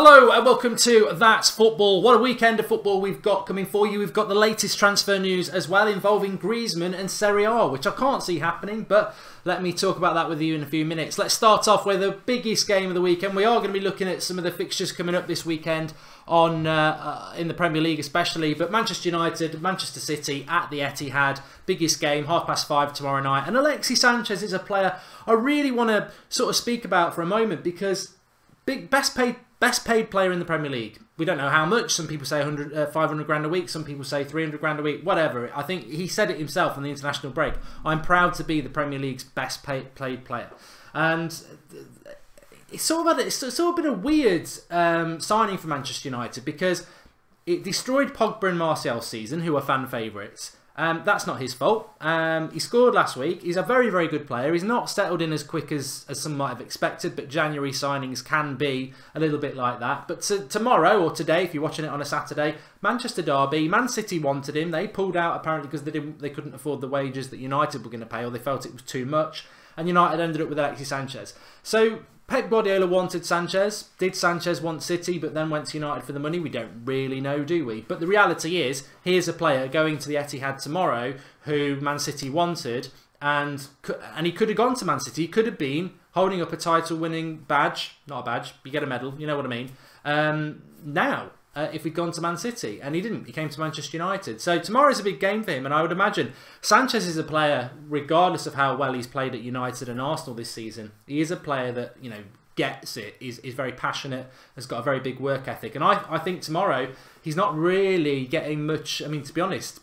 Hello and welcome to That's Football. What a weekend of football we've got coming for you. We've got the latest transfer news as well involving Griezmann and Serie A, which I can't see happening, but let me talk about that with you in a few minutes. Let's start off with the biggest game of the weekend. We are going to be looking at some of the fixtures coming up this weekend on in the Premier League especially, but Manchester United, Manchester City at the Etihad, biggest game, 5:30 tomorrow night. And Alexis Sanchez is a player I really want to sort of speak about for a moment because best paid player in the Premier League. We don't know how much. Some people say 500 grand a week. Some people say 300 grand a week. Whatever. I think he said it himself on the international break. I'm proud to be the Premier League's best paid player. And it's sort of been a weird signing for Manchester United because it destroyed Pogba and Martial's season, who are fan favourites. That's not his fault. He scored last week. He's a very, very good player. He's not settled in as quick as some might have expected, but January signings can be a little bit like that. But tomorrow, or today, if you're watching it on a Saturday, Manchester derby, Man City wanted him. They pulled out apparently because they couldn't afford the wages that United were going to pay, or they felt it was too much. And United ended up with Alexis Sanchez. So Pep Guardiola wanted Sanchez. Did Sanchez want City but then went to United for the money? We don't really know, do we? But the reality is, here's a player going to the Etihad tomorrow who Man City wanted, and he could have gone to Man City. He could have been holding up a title-winning badge. Not a badge, you get a medal, you know what I mean. Now, if he'd gone to Man City, and he didn't. He came to Manchester United. So tomorrow's a big game for him, and I would imagine Sanchez is a player, regardless of how well he's played at United and Arsenal this season, he is a player that, you know, gets it, is very passionate, has got a very big work ethic. And I think tomorrow, he's not really getting much. I mean, to be honest,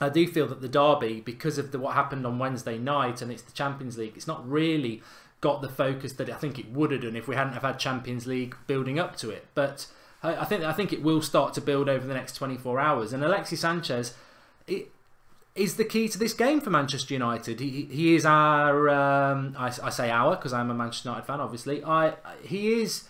I do feel that the derby, because of what happened on Wednesday night, and it's the Champions League, it's not really got the focus that I think it would have done if we hadn't have had Champions League building up to it. But I think it will start to build over the next 24 hours. And Alexis Sanchez is the key to this game for Manchester United. He is our, I say our because I'm a Manchester United fan, obviously. He is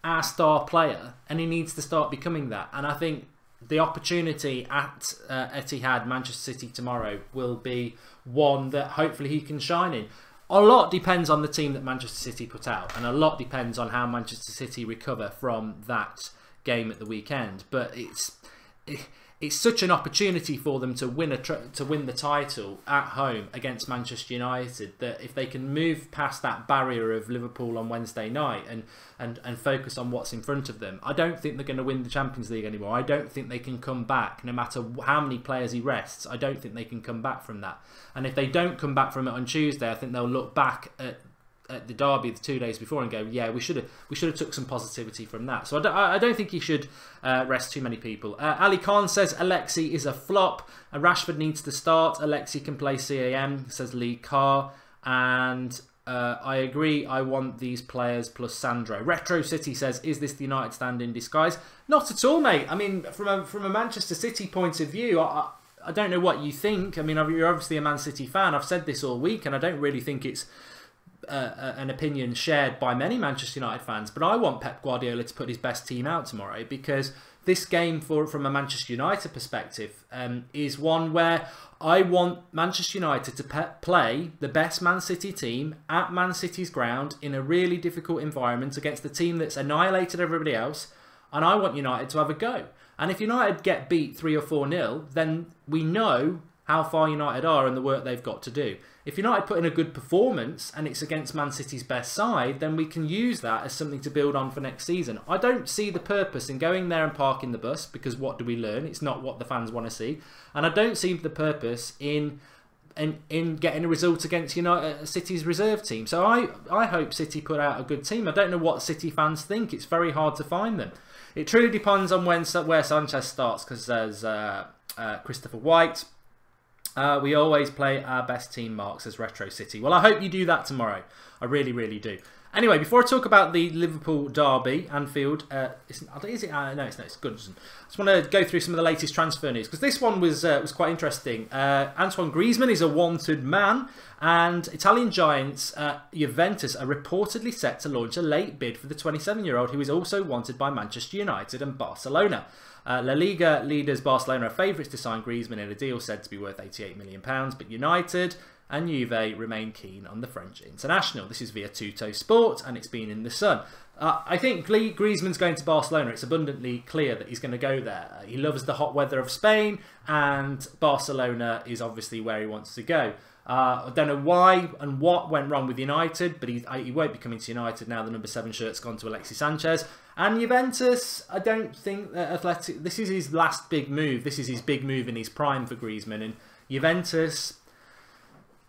our star player, and he needs to start becoming that. And I think the opportunity at Etihad, Manchester City tomorrow, will be one that hopefully he can shine in. A lot depends on the team that Manchester City put out, and a lot depends on how Manchester City recover from that game at the weekend. But it's such an opportunity for them to win the title at home against Manchester United that if they can move past that barrier of Liverpool on Wednesday night and focus on what's in front of them, I don't think they're going to win the Champions League anymore. I don't think they can come back, no matter how many players he rests. I don't think they can come back from that. And if they don't come back from it on Tuesday, I think they'll look back at the derby the 2 days before and go, yeah, we should have took some positivity from that. So I don't think he should rest too many people. Ali Khan says Alexi is a flop. Rashford needs to start. Alexi can play CAM, says Lee Carr. And I agree, I want these players plus Sandro. Retro City says, is this the United stand in disguise? Not at all, mate. I mean, from a Manchester City point of view, I don't know what you think. I mean, you're obviously a Man City fan. I've said this all week, and I don't really think it's an opinion shared by many Manchester United fans, but I want Pep Guardiola to put his best team out tomorrow, because this game, from a Manchester United perspective, is one where I want Manchester United to play the best Man City team at Man City's ground in a really difficult environment against the team that's annihilated everybody else, and I want United to have a go. And if United get beat 3 or 4-0, then we know how far United are and the work they've got to do. If United put in a good performance and it's against Man City's best side, then we can use that as something to build on for next season. I don't see the purpose in going there and parking the bus, because what do we learn? It's not what the fans want to see. And I don't see the purpose in getting a result against City's reserve team. So I hope City put out a good team. I don't know what City fans think. It's very hard to find them. It truly depends on where Sanchez starts, because there's Christopher White. We always play our best team, Mark, says Retro City. Well, I hope you do that tomorrow. I really, really do. Anyway, before I talk about the Liverpool derby, Anfield, is it? No, it's good. I just want to go through some of the latest transfer news, because this one was quite interesting. Antoine Griezmann is a wanted man, and Italian giants Juventus are reportedly set to launch a late bid for the 27-year-old, who is also wanted by Manchester United and Barcelona. La Liga leaders Barcelona are favourites to sign Griezmann in a deal said to be worth £88 million, but United and Juve remain keen on the French international. This is via Tutto Sport, and it's been in the Sun. I think Griezmann's going to Barcelona. It's abundantly clear that he's going to go there. He loves the hot weather of Spain, and Barcelona is obviously where he wants to go. I don't know why and what went wrong with United, but he won't be coming to United now the number 7 shirt's gone to Alexis Sanchez. And Juventus, I don't think that this is his last big move. This is his big move in his prime for Griezmann. And Juventus,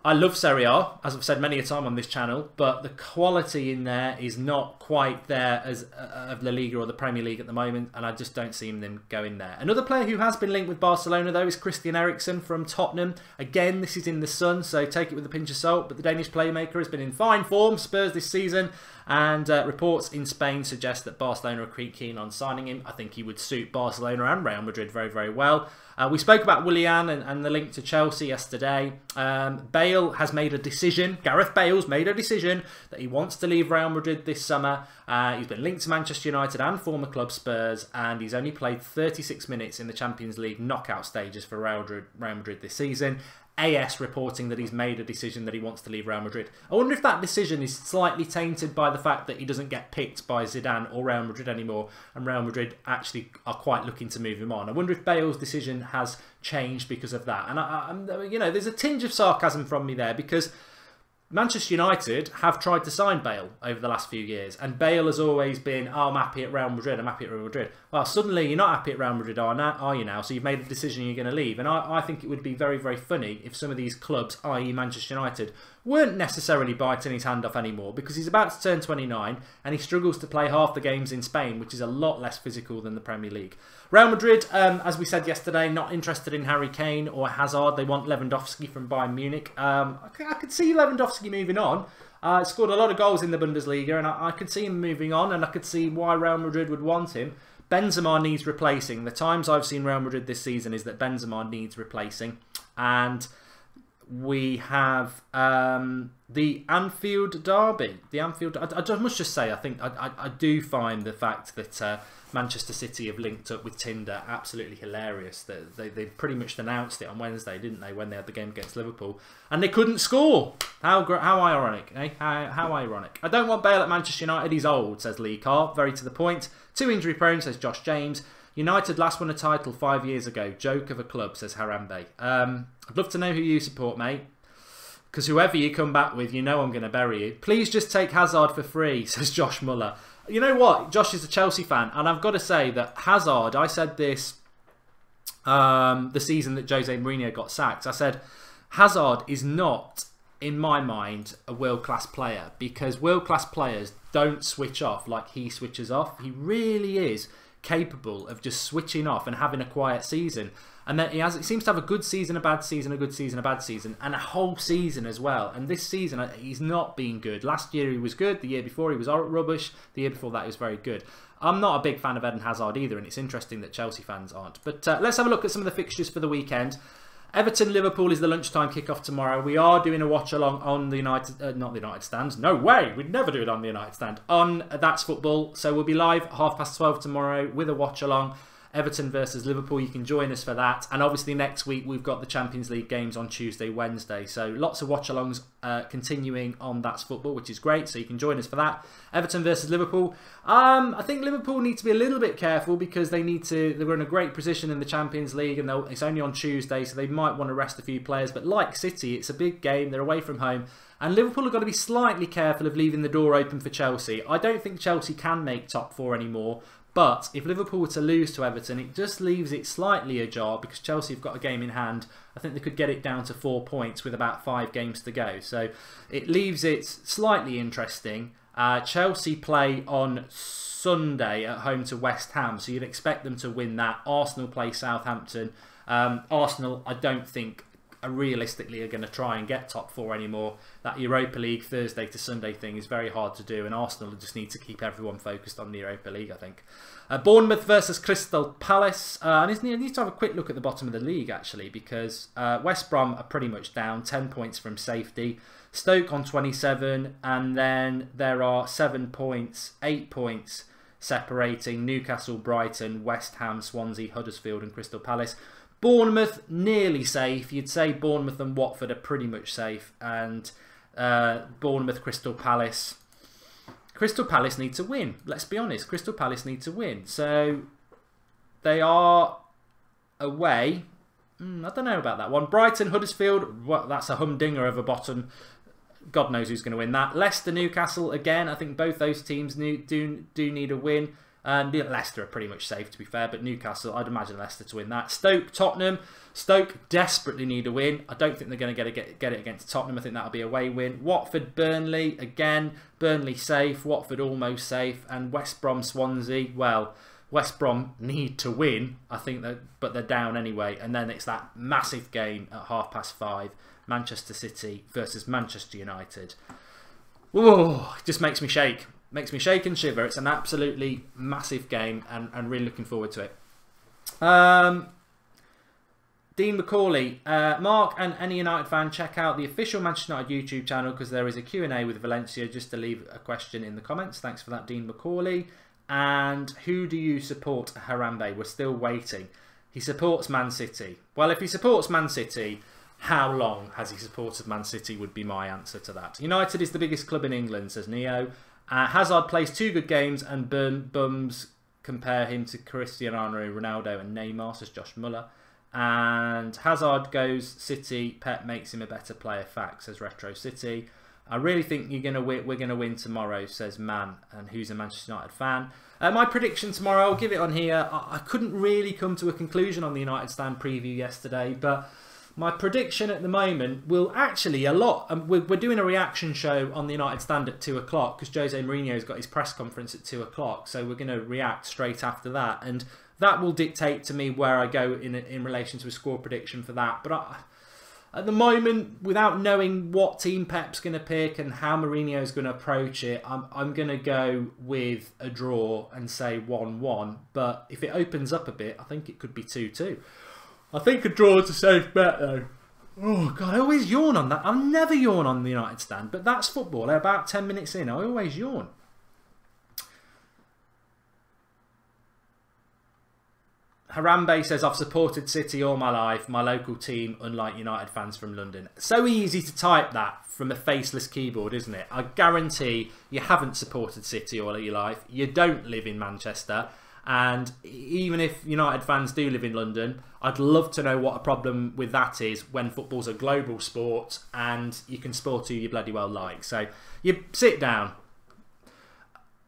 I love Serie A, as I've said many a time on this channel, but the quality in there is not quite there as of La Liga or the Premier League at the moment, and I just don't see them going there. Another player who has been linked with Barcelona, though, is Christian Eriksen from Tottenham. Again, this is in the Sun, so take it with a pinch of salt, but the Danish playmaker has been in fine form, Spurs this season, and reports in Spain suggest that Barcelona are keen on signing him. I think he would suit Barcelona and Real Madrid very, very well. We spoke about Willian and the link to Chelsea yesterday. Bale has made a decision, Gareth Bale's made a decision that he wants to leave Real Madrid this summer. He's been linked to Manchester United and former club Spurs, and he's only played 36 minutes in the Champions League knockout stages for Real Madrid this season. AS reporting that he's made a decision that he wants to leave Real Madrid. I wonder if that decision is slightly tainted by the fact that he doesn't get picked by Zidane or Real Madrid anymore, and Real Madrid actually are quite looking to move him on. I wonder if Bale's decision has changed because of that. And you know, there's a tinge of sarcasm from me there, because Manchester United have tried to sign Bale over the last few years, and Bale has always been, oh, I'm happy at Real Madrid, I'm happy at Real Madrid. Well, suddenly you're not happy at Real Madrid, are you now? So you've made a decision you're going to leave. And I think it would be very, very funny if some of these clubs, i.e. Manchester United, weren't necessarily biting his hand off anymore, because he's about to turn 29 and he struggles to play half the games in Spain, which is a lot less physical than the Premier League. Real Madrid, as we said yesterday, not interested in Harry Kane or Hazard. They want Lewandowski from Bayern Munich. I could see Lewandowski moving on. Scored a lot of goals in the Bundesliga, and I could see him moving on, and I could see why Real Madrid would want him. Benzema needs replacing. The times I've seen Real Madrid this season is that Benzema needs replacing. And we have the Anfield derby. I must just say, I think I do find the fact that Manchester City have linked up with Tinder absolutely hilarious. They pretty much announced it on Wednesday, didn't they, when they had the game against Liverpool, and they couldn't score. How ironic, eh? How ironic. I don't want Bale at Manchester United. He's old, says Lee Carr. Very to the point. Too injury prone, says Josh James. United last won a title 5 years ago. Joke of a club, says Harambe. I'd love to know who you support, mate, because whoever you come back with, you know I'm going to bury you. Please just take Hazard for free, says Josh Muller. You know what? Josh is a Chelsea fan, and I've got to say that Hazard, I said this the season that Jose Mourinho got sacked. I said Hazard is not, in my mind, a world-class player, because world-class players don't switch off like he switches off. He really is capable of just switching off and having a quiet season. And then he seems to have a good season, a bad season, a good season, a bad season, and a whole season as well. And this season, he's not been good. Last year he was good. The year before he was rubbish. The year before that he was very good. I'm not a big fan of Eden Hazard either, and it's interesting that Chelsea fans aren't. But let's have a look at some of the fixtures for the weekend. Everton-Liverpool is the lunchtime kickoff tomorrow. We are doing a watch-along on the United... not the United stand. No way! We'd never do it on the United stand. On That's Football. So we'll be live at 12:30 tomorrow with a watch-along. Everton versus Liverpool. You can join us for that. And obviously next week we've got the Champions League games on Tuesday, Wednesday. So lots of watch-alongs continuing on That's Football, which is great. So you can join us for that. Everton versus Liverpool. I think Liverpool need to be a little bit careful, because they were in a great position in the Champions League, and it's only on Tuesday, so they might want to rest a few players. But like City, it's a big game. They're away from home. And Liverpool have got to be slightly careful of leaving the door open for Chelsea. I don't think Chelsea can make top 4 anymore. But if Liverpool were to lose to Everton, it just leaves it slightly ajar, because Chelsea have got a game in hand. I think they could get it down to 4 points with about 5 games to go. So it leaves it slightly interesting. Chelsea play on Sunday at home to West Ham, so you'd expect them to win that. Arsenal play Southampton. Arsenal, I don't think, realistically are going to try and get top 4 anymore. That Europa League Thursday to Sunday thing is very hard to do, and Arsenal just need to keep everyone focused on the Europa League, I think. Bournemouth versus Crystal Palace. I need to have a quick look at the bottom of the league, actually, because West Brom are pretty much down, 10 points from safety. Stoke on 27, and then there are 7 points, 8 points separating Newcastle, Brighton, West Ham, Swansea, Huddersfield and Crystal Palace. Bournemouth, nearly safe. You'd say Bournemouth and Watford are pretty much safe. And Bournemouth, Crystal Palace. Crystal Palace need to win. Let's be honest. Crystal Palace need to win. So they are away. I don't know about that one. Brighton, Huddersfield. Well, that's a humdinger of a bottom. God knows who's going to win that. Leicester, Newcastle. Again, I think both those teams do need a win. Leicester are pretty much safe, to be fair, but Newcastle, I'd imagine Leicester to win that. Stoke, Tottenham. Stoke desperately need a win. I don't think they're going to get it against Tottenham. I think that'll be a away win. Watford, Burnley. Again, Burnley safe. Watford almost safe. And West Brom, Swansea. Well, West Brom need to win, I think, but they're down anyway. And then it's that massive game at 5:30. Manchester City versus Manchester United. Whoa, it just makes me shake. Makes me shake and shiver. It's an absolutely massive game and really looking forward to it. Dean McCauley, Mark and any United fan, check out the official Manchester United YouTube channel because there is a Q&A with Valencia, just to leave a question in the comments. Thanks for that, Dean McCauley. And who do you support, Harambe? We're still waiting. He supports Man City. Well, if he supports Man City, how long has he supported Man City would be my answer to that. United is the biggest club in England, says Neo. Hazard plays 2 good games and bums compare him to Cristiano Ronaldo and Neymar, says Josh Muller. And Hazard goes City, Pep makes him a better player, fact, says Retro City. I really think we're going to win tomorrow, says Man, and who's a Manchester United fan. My prediction tomorrow, I'll give it on here. I couldn't really come to a conclusion on the United Stand preview yesterday, but my prediction at the moment will actually we're doing a reaction show on the United Stand at 2 o'clock because Jose Mourinho's got his press conference at 2 o'clock. So we're going to react straight after that. And that will dictate to me where I go in relation to a score prediction for that. But at the moment, without knowing what team Pep's going to pick and how Mourinho's going to approach it, I'm going to go with a draw and say 1-1. But if it opens up a bit, I think it could be 2-2. I think a draw is a safe bet, though. Oh, God, I always yawn on that. I'll never yawn on the United Stand, but that's football. About 10 minutes in, I always yawn. Harambe says, I've supported City all my life, my local team, unlike United fans from London. So easy to type that from a faceless keyboard, isn't it? I guarantee you haven't supported City all your life. You don't live in Manchester. And even if United fans do live in London, I'd love to know what a problem with that is when football's a global sport and you can support who you bloody well like. So you sit down.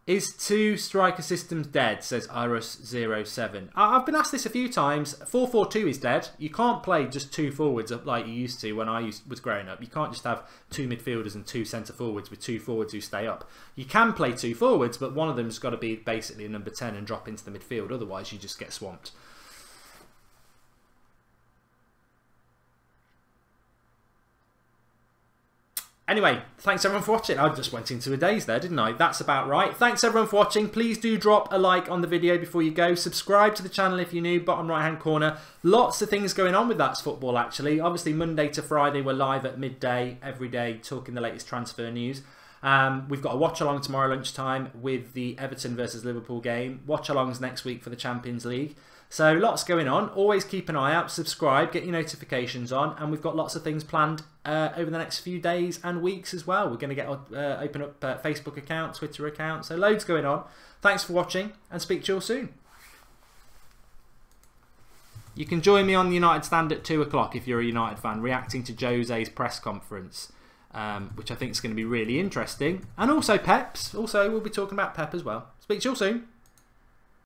Is 2 striker systems dead, says Iris07. I've been asked this a few times. 4-4-2 is dead. You can't play just 2 forwards like you used to when I was growing up. You can't just have 2 midfielders and 2 centre forwards with 2 forwards who stay up. You can play 2 forwards, but one of them's got to be basically a number 10 and drop into the midfield. Otherwise, you just get swamped. Anyway, thanks everyone for watching. I just went into a daze there, didn't I? That's about right. Thanks everyone for watching. Please do drop a like on the video before you go. Subscribe to the channel if you're new, bottom right hand corner. Lots of things going on with That's Football actually. Obviously Monday to Friday we're live at midday every day talking the latest transfer news. We've got a watch along tomorrow lunchtime with the Everton versus Liverpool game. Watch alongs next week for the Champions League. So lots going on. Always keep an eye out, subscribe, get your notifications on, and we've got lots of things planned over the next few days and weeks as well. We're going to get open up a Facebook account, Twitter account, so loads going on. Thanks for watching and speak to you all soon. You can join me on the United Stand at 2 o'clock if you're a United fan, reacting to Jose's press conference, which I think is going to be really interesting. And also Pep's. Also, we'll be talking about Pep as well. Speak to you all soon.